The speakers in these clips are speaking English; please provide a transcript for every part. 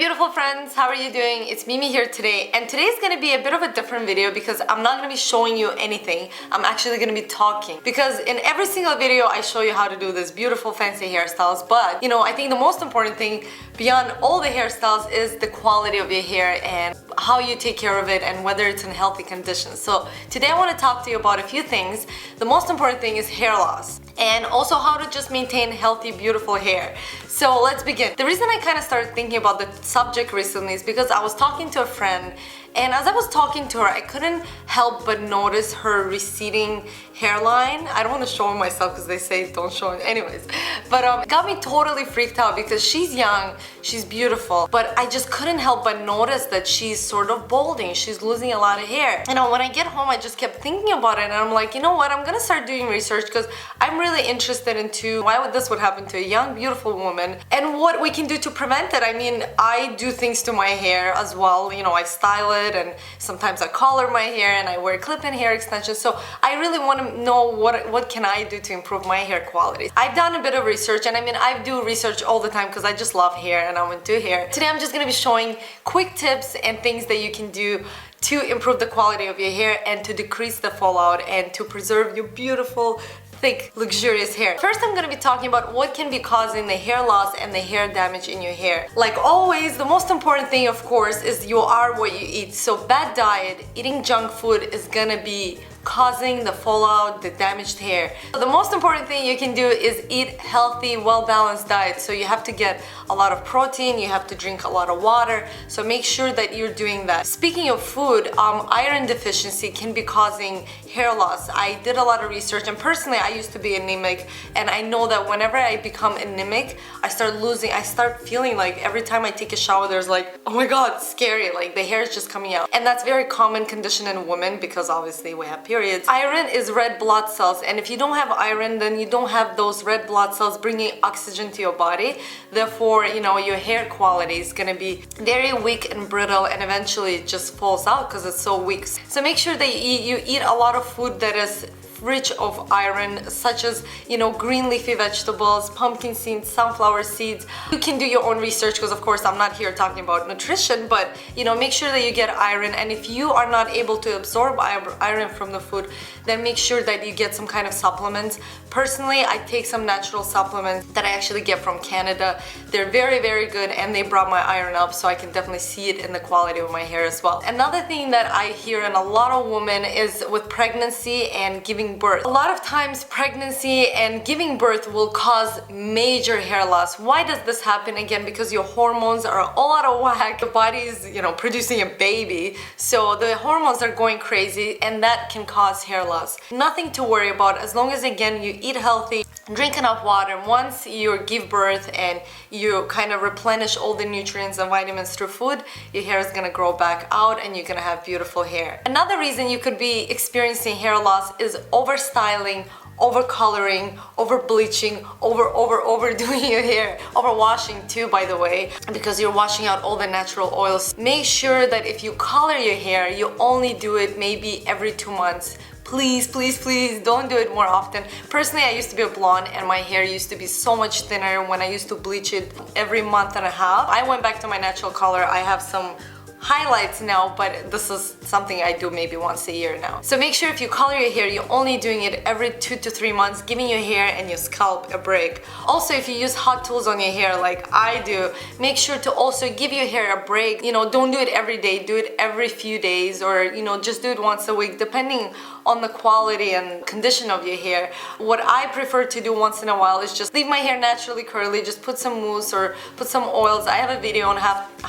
beautiful friends, how are you doing? It's Mimi here today, and today's gonna be a bit of a different video because I'm not gonna be showing you anything. I'm actually gonna be talking, because in every single video I show you how to do this beautiful fancy hairstyles, but I think the most important thing beyond all the hairstyles is the quality of your hair and how you take care of it and whether it's in healthy condition. So today I want to talk to you about a few things. The most important thing is hair loss, and also how to just maintain healthy, beautiful hair. So let's begin. The reason I kind of started thinking about the subject recently is because I was talking to a friend, and as I was talking to her, I couldn't help but notice her receding hairline. I don't want to show myself because they say don't show it anyways. But it got me totally freaked out because she's young, she's beautiful, but I just couldn't help but notice that she's sort of balding. She's losing a lot of hair. When I get home, I just kept thinking about it, and I'm like, you know what? I'm gonna start doing research because I'm really interested into why this would happen to a young, beautiful woman and what we can do to prevent it. I mean, I do things to my hair as well. I style it, and sometimes I color my hair, and I wear clip-in hair extensions. So I really want to know what can I do to improve my hair quality. I've done a bit of research, and I do research all the time because I just love hair and I'm into hair. Today I'm just going to be showing quick tips and things that you can do to improve the quality of your hair and to decrease the fallout and to preserve your beautiful, thick, luxurious hair. First, I'm gonna be talking about what can be causing the hair loss and the hair damage in your hair. Like always, the most important thing, of course, is you are what you eat. So bad diet, eating junk food is gonna be causing the fallout, the damaged hair. So the most important thing you can do is eat healthy, well-balanced diet. So you have to get a lot of protein, you have to drink a lot of water, so make sure that you're doing that. Speaking of food, iron deficiency can be causing hair loss. I did a lot of research, and personally I used to be anemic, and I know that whenever I become anemic, I start feeling like every time I take a shower there's like, oh my god, it's scary, like the hair is just coming out. And that's very common condition in women because obviously we have periods. Iron is red blood cells, and if you don't have iron, then you don't have those red blood cells bringing oxygen to your body. Therefore, your hair quality is gonna be very weak and brittle, and eventually it just falls out because it's so weak. So make sure that you eat a lot of food that is rich of iron, such as green leafy vegetables, pumpkin seeds, sunflower seeds. You can do your own research because of course I'm not here talking about nutrition, but make sure that you get iron. And if you are not able to absorb iron from the food, then make sure that you get some kind of supplements. Personally, I take some natural supplements that I actually get from Canada. They're very, very good, and they brought my iron up, so I can definitely see it in the quality of my hair as well. Another thing that I hear in a lot of women is with pregnancy and giving birth. A lot of times pregnancy and giving birth will cause major hair loss. Why does this happen? Again, because your hormones are all out of whack. The body is, producing a baby, so the hormones are going crazy, and that can cause hair loss. Nothing to worry about as long as, again, you eat healthy, drink enough water. Once you give birth and you kind of replenish all the nutrients and vitamins through food, your hair is gonna grow back out and you're gonna have beautiful hair. Another reason you could be experiencing hair loss is over-styling, over-coloring, over-bleaching, overdoing your hair. Over-washing too, by the way, because you're washing out all the natural oils. Make sure that if you color your hair, you only do it maybe every 2 months. Please, please, please don't do it more often. Personally, I used to be a blonde, and my hair used to be so much thinner when I used to bleach it every month and a half. I went back to my natural color. I have some highlights now, but this is something I do maybe once a year now. So make sure if you color your hair, you're only doing it every 2 to 3 months, giving your hair and your scalp a break. Also, if you use hot tools on your hair like I do, make sure to also give your hair a break. Don't do it every day, do it every few days, or just do it once a week, depending on the quality and condition of your hair. What I prefer to do once in a while is just leave my hair naturally curly, just put some mousse or put some oils. I have a video on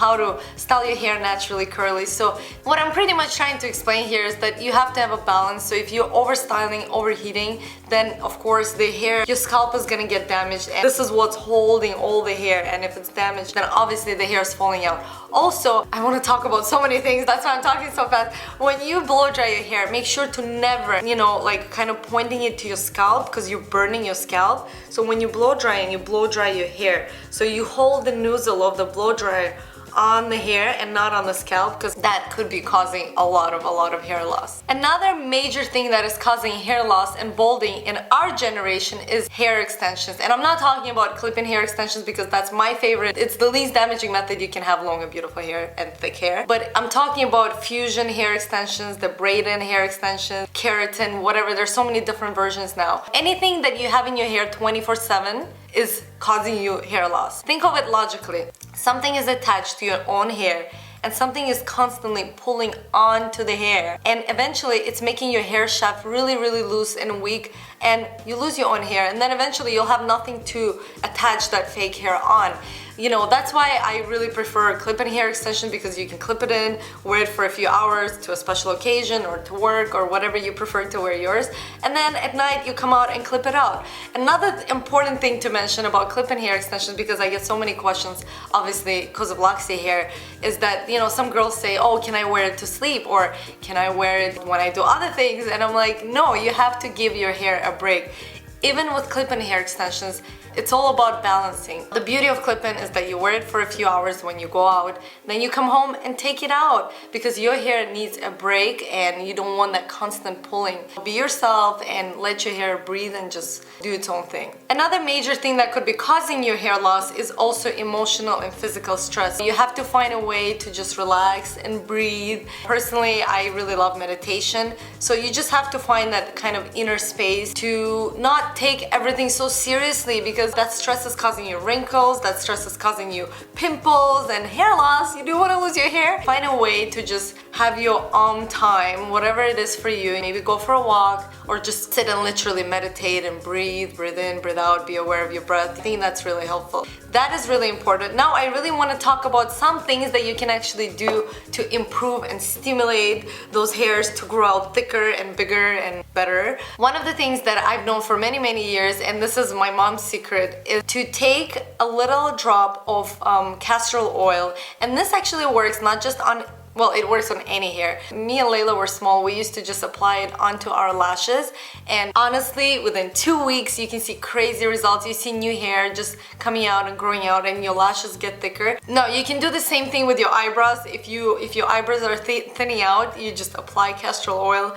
how to style your hair naturally curly. So what I'm pretty much trying to explain here is that you have to have a balance. So if you're overstyling, overheating, then of course the hair, your scalp is gonna get damaged, and this is what's holding all the hair, and if it's damaged, then obviously the hair is falling out. Also, I want to talk about so many things, that's why I'm talking so fast. When you blow dry your hair, make sure to never, kind of pointing it to your scalp, because you're burning your scalp. So when you blow dry and you blow dry your hair, so you hold the nozzle of the blow dryer on the hair and not on the scalp, because that could be causing a lot of hair loss. Another major thing that is causing hair loss and balding in our generation is hair extensions. And I'm not talking about clip-in hair extensions because that's my favorite. It's the least damaging method you can have long and beautiful hair and thick hair. But I'm talking about fusion hair extensions, the braid-in hair extensions, keratin, whatever. There's so many different versions now. Anything that you have in your hair 24/7 is causing you hair loss. Think of it logically. Something is attached to your own hair and something is constantly pulling onto the hair, and eventually it's making your hair shaft really loose and weak, and you lose your own hair, and then eventually you'll have nothing to attach that fake hair on. You know, that's why I really prefer clip-in hair extension, because you can clip it in, wear it for a few hours to a special occasion or to work or whatever you prefer to wear yours, and then at night you come out and clip it out. Another important thing to mention about clip-in hair extensions, because I get so many questions obviously because of Luxy hair, is that, you know, some girls say, oh, can I wear it to sleep, or can I wear it when I do other things? And I'm like, no, you have to give your hair a break. Even with clip-in hair extensions, it's all about balancing. The beauty of clip-in is that you wear it for a few hours when you go out, then you come home and take it out, because your hair needs a break and you don't want that constant pulling. Be yourself and let your hair breathe and just do its own thing. Another major thing that could be causing your hair loss is also emotional and physical stress. You have to find a way to just relax and breathe. Personally, I really love meditation, so you just have to find that kind of inner space to not take everything so seriously, because that stress is causing you wrinkles, that stress is causing you pimples and hair loss. You do want to lose your hair. Find a way to just have your own time, whatever it is for you. Maybe go for a walk or just sit and literally meditate and breathe in, breathe out, be aware of your breath. I think that's really helpful. That is really important. Now I really want to talk about some things that you can actually do to improve and stimulate those hairs to grow out thicker and bigger and better. One of the things that I've known for many years, and this is my mom's secret, is to take a little drop of castor oil. And this actually works not just on, well, it works on any hair. Me and Layla were small. We used to just apply it onto our lashes, and honestly, within 2 weeks, you can see crazy results. You see new hair just coming out and growing out, and your lashes get thicker. Now, you can do the same thing with your eyebrows. If your eyebrows are thinning out, you just apply castor oil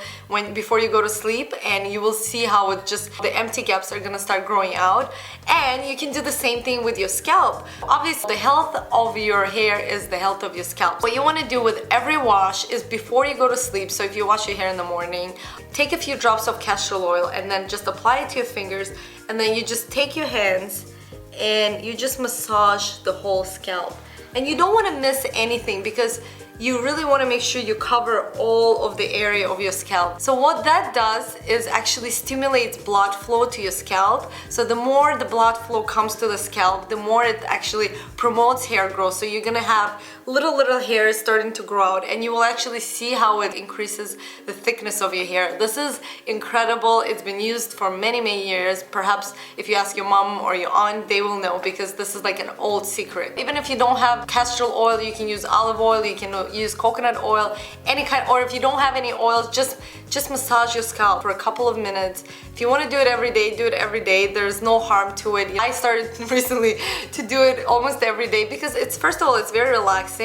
before you go to sleep, and you will see how it just, the empty gaps are gonna start growing out. And you can do the same thing with your scalp. Obviously, the health of your hair is the health of your scalp. What you want to do with every wash is before you go to sleep, so if you wash your hair in the morning, take a few drops of castor oil and then just apply it to your fingers, and then you just take your hands and you just massage the whole scalp. And you don't want to miss anything, because you really want to make sure you cover all of the area of your scalp. So what that does is actually stimulates blood flow to your scalp. So the more the blood flow comes to the scalp, the more it actually promotes hair growth. So you're gonna have little hairs starting to grow out, and you will actually see how it increases the thickness of your hair. This is incredible. It's been used for many years. Perhaps if you ask your mom or your aunt, they will know, because this is like an old secret. Even if you don't have castor oil, you can use olive oil, you can use coconut oil, any kind, or if you don't have any oils, just massage your scalp for a couple of minutes. If you want to do it every day, do it every day. There's no harm to it. I started recently to do it almost every day, because it's, first of all, it's very relaxing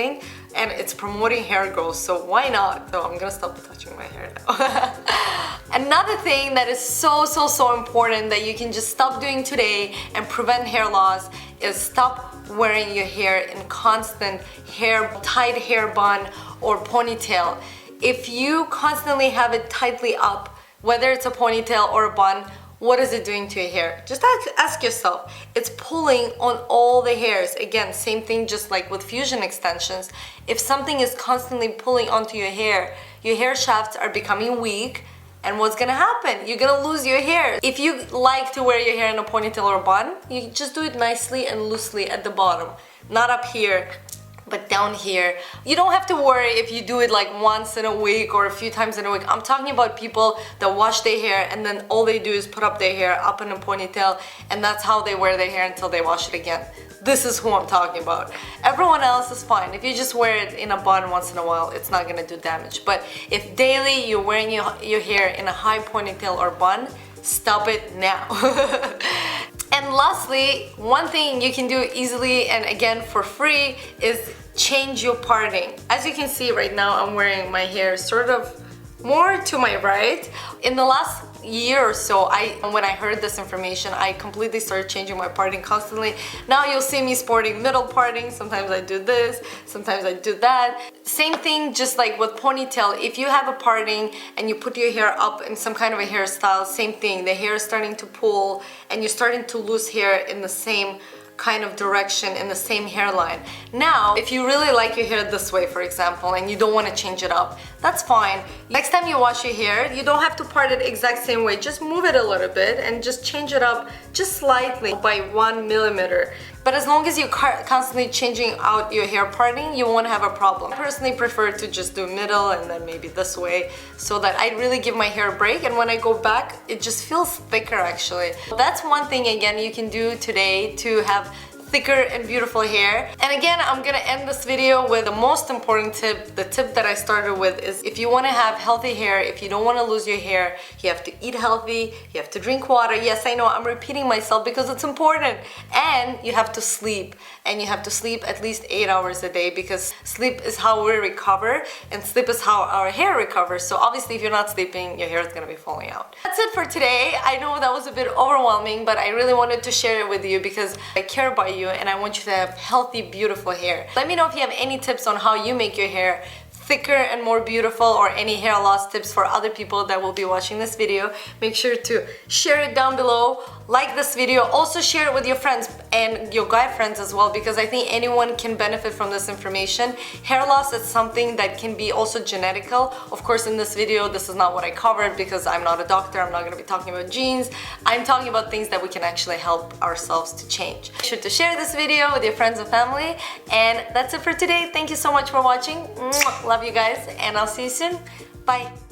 and it's promoting hair growth, so why not? So I'm gonna stop touching my hair now. Another thing that is so important that you can just stop doing today and prevent hair loss is stop wearing your hair in constant tight hair bun or ponytail. If you constantly have it tightly up, whether it's a ponytail or a bun, what is it doing to your hair? Just ask yourself. It's pulling on all the hairs. Again, same thing just like with fusion extensions. If something is constantly pulling onto your hair shafts are becoming weak, and what's gonna happen? You're gonna lose your hair. If you like to wear your hair in a ponytail or a bun, you just do it nicely and loosely at the bottom. Not up here, but down here. You don't have to worry if you do it like once in a week or a few times in a week. I'm talking about people that wash their hair and then all they do is put up their hair up in a ponytail, and that's how they wear their hair until they wash it again. This is who I'm talking about. Everyone else is fine. If you just wear it in a bun once in a while, it's not gonna do damage. But if daily you're wearing your hair in a high ponytail or bun, stop it now. And lastly, one thing you can do easily and again for free is change your parting. As you can see right now, I'm wearing my hair sort of more to my right. In the last year or so, when I heard this information, I completely started changing my parting constantly. Now you'll see me sporting middle parting. Sometimes I do this, sometimes I do that. Same thing, just like with ponytail. If you have a parting and you put your hair up in some kind of a hairstyle, same thing. The hair is starting to pull and you're starting to lose hair in the same kind of direction, in the same hairline. Now, if you really like your hair this way, for example, and you don't want to change it up, that's fine. Next time you wash your hair, you don't have to part it exact same way. Just move it a little bit and just change it up just slightly by 1 millimeter. But as long as you're constantly changing out your hair parting, you won't have a problem. I personally prefer to just do middle and then maybe this way, so that I really give my hair a break, and when I go back, it just feels thicker actually. That's one thing again you can do today to have thicker and beautiful hair. And again, I'm gonna end this video with the most important tip. The tip that I started with is, if you want to have healthy hair, if you don't want to lose your hair, you have to eat healthy, you have to drink water. Yes, I know I'm repeating myself because it's important. And you have to sleep. And you have to sleep at least 8 hours a day, because sleep is how we recover and sleep is how our hair recovers. So obviously if you're not sleeping, your hair is gonna be falling out. That's it for today. I know that was a bit overwhelming, but I really wanted to share it with you because I care about you and I want you to have healthy, beautiful hair. Let me know if you have any tips on how you make your hair thicker and more beautiful, or any hair loss tips for other people that will be watching this video. Make sure to share it down below, like this video, also share it with your friends and your guy friends as well, because I think anyone can benefit from this information. Hair loss is something that can be also genetical. Of course, in this video, this is not what I covered because I'm not a doctor. I'm not gonna be talking about genes. I'm talking about things that we can actually help ourselves to change. Make sure to share this video with your friends and family. And that's it for today. Thank you so much for watching. Love you guys, and I'll see you soon. Bye.